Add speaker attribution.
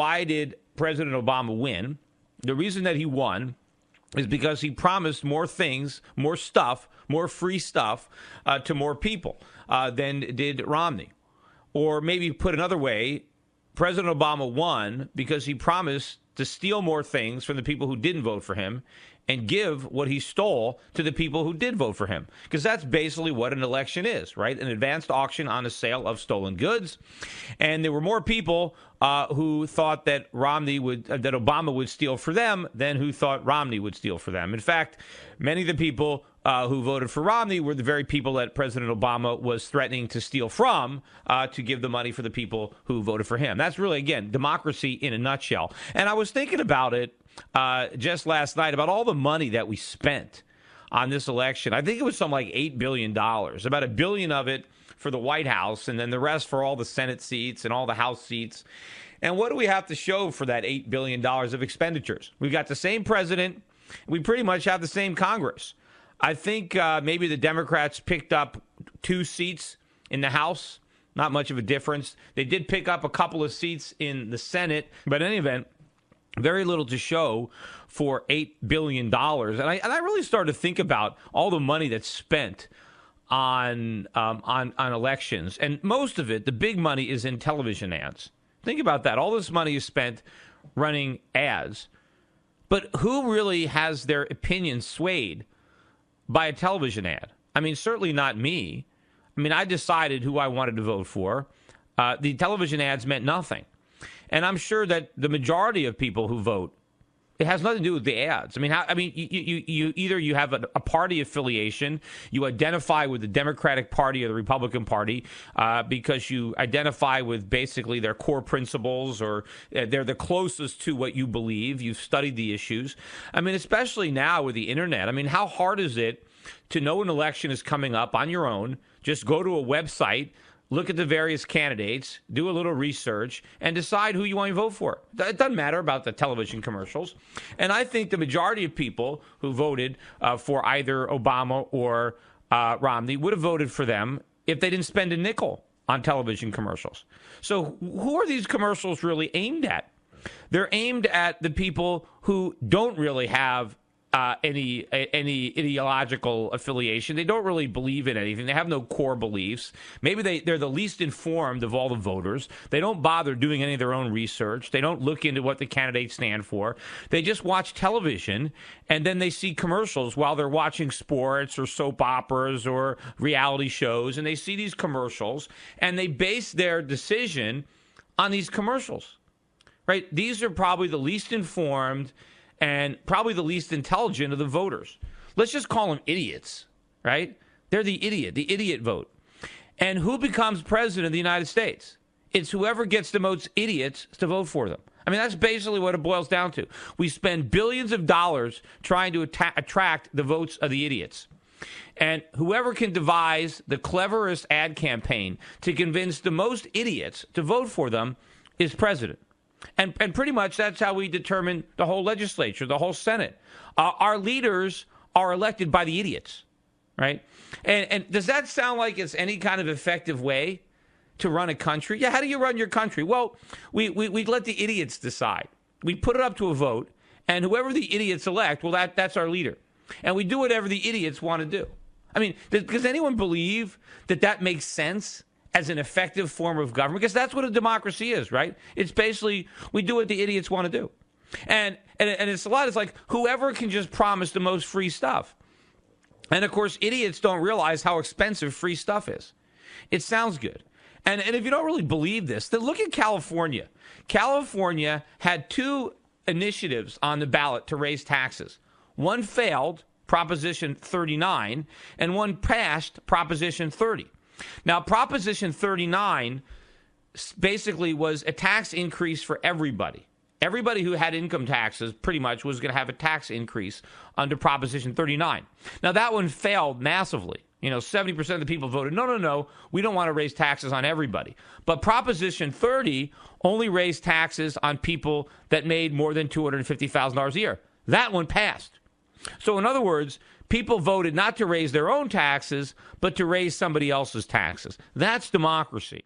Speaker 1: why did President Obama win? The reason that he won is because he promised more things, more stuff, more free stuff to more people than did Romney. Or maybe put another way, President Obama won because he promised to steal more things from the people who didn't vote for him and give what he stole to the people who did vote for him. Because that's basically what an election is, right? An advanced auction on a sale of stolen goods. And there were more people who thought that that Obama would steal for them than who thought Romney would steal for them. In fact, many of the people who voted for Romney were the very people that President Obama was threatening to steal from to give the money for the people who voted for him. That's really, again, democracy in a nutshell. And I was thinking about it just last night, about all the money that we spent on this election. I think it was something like $8 billion, about $1 billion of it for the White House, and then the rest for all the Senate seats and all the House seats. And what do we have to show for that $8 billion of expenditures? We've got the same president. We pretty much have the same Congress. I think maybe the Democrats picked up 2 seats in the House. Not much of a difference. They did pick up a couple of seats in the Senate, but in any event, very little to show for $8 billion. And I really started to think about all the money that's spent on elections. And most of it, the big money, is in television ads. Think about that. All this money is spent running ads. But who really has their opinion swayed by a television ad? I mean, certainly not me. I mean, I decided who I wanted to vote for. The television ads meant nothing. And I'm sure that the majority of people who vote, it has nothing to do with the ads. I mean, you either you have a party affiliation, you identify with the Democratic Party or the Republican Party because you identify with basically their core principles, or they're the closest to what you believe. You've studied the issues. I mean, especially now with the internet. I mean, how hard is it to know an election is coming up on your own? Just go to a website, look at the various candidates, do a little research, and decide who you want to vote for. It doesn't matter about the television commercials. And I think the majority of people who voted for either Obama or Romney would have voted for them if they didn't spend a nickel on television commercials. So who are these commercials really aimed at? They're aimed at the people who don't really have any ideological affiliation. They don't really believe in anything. They have no core beliefs. Maybe they're the least informed of all the voters. They don't bother doing any of their own research. They don't look into what the candidates stand for. They just watch television, and then they see commercials while they're watching sports or soap operas or reality shows, and they see these commercials, and they base their decision on these commercials, right? These are probably the least informed and probably the least intelligent of the voters. Let's just call them idiots, right? They're the idiot vote. And who becomes president of the United States? It's whoever gets the most idiots to vote for them. I mean, that's basically what it boils down to. We spend billions of dollars trying to attract the votes of the idiots. And whoever can devise the cleverest ad campaign to convince the most idiots to vote for them is president. And pretty much that's how we determine the whole legislature, the whole Senate. Our leaders are elected by the idiots, right? And does that sound like it's any kind of effective way to run a country? Yeah, how do you run your country? Well, we let the idiots decide. We put it up to a vote, and whoever the idiots elect, well, that's our leader. And we do whatever the idiots want to do. I mean, does anyone believe that makes sense as an effective form of government? Because that's what a democracy is, right? It's basically we do what the idiots want to do. And it's a lot. It's like whoever can just promise the most free stuff. And, of course, idiots don't realize how expensive free stuff is. It sounds good. And if you don't really believe this, then look at California. California had 2 initiatives on the ballot to raise taxes. One failed, Proposition 39, and one passed, Proposition 30. Now, Proposition 39 basically was a tax increase for everybody. Everybody who had income taxes pretty much was going to have a tax increase under Proposition 39. Now, that one failed massively. 70% of the people voted, no, we don't want to raise taxes on everybody. But Proposition 30 only raised taxes on people that made more than $250,000 a year. That one passed. So, in other words, people voted not to raise their own taxes, but to raise somebody else's taxes. That's democracy.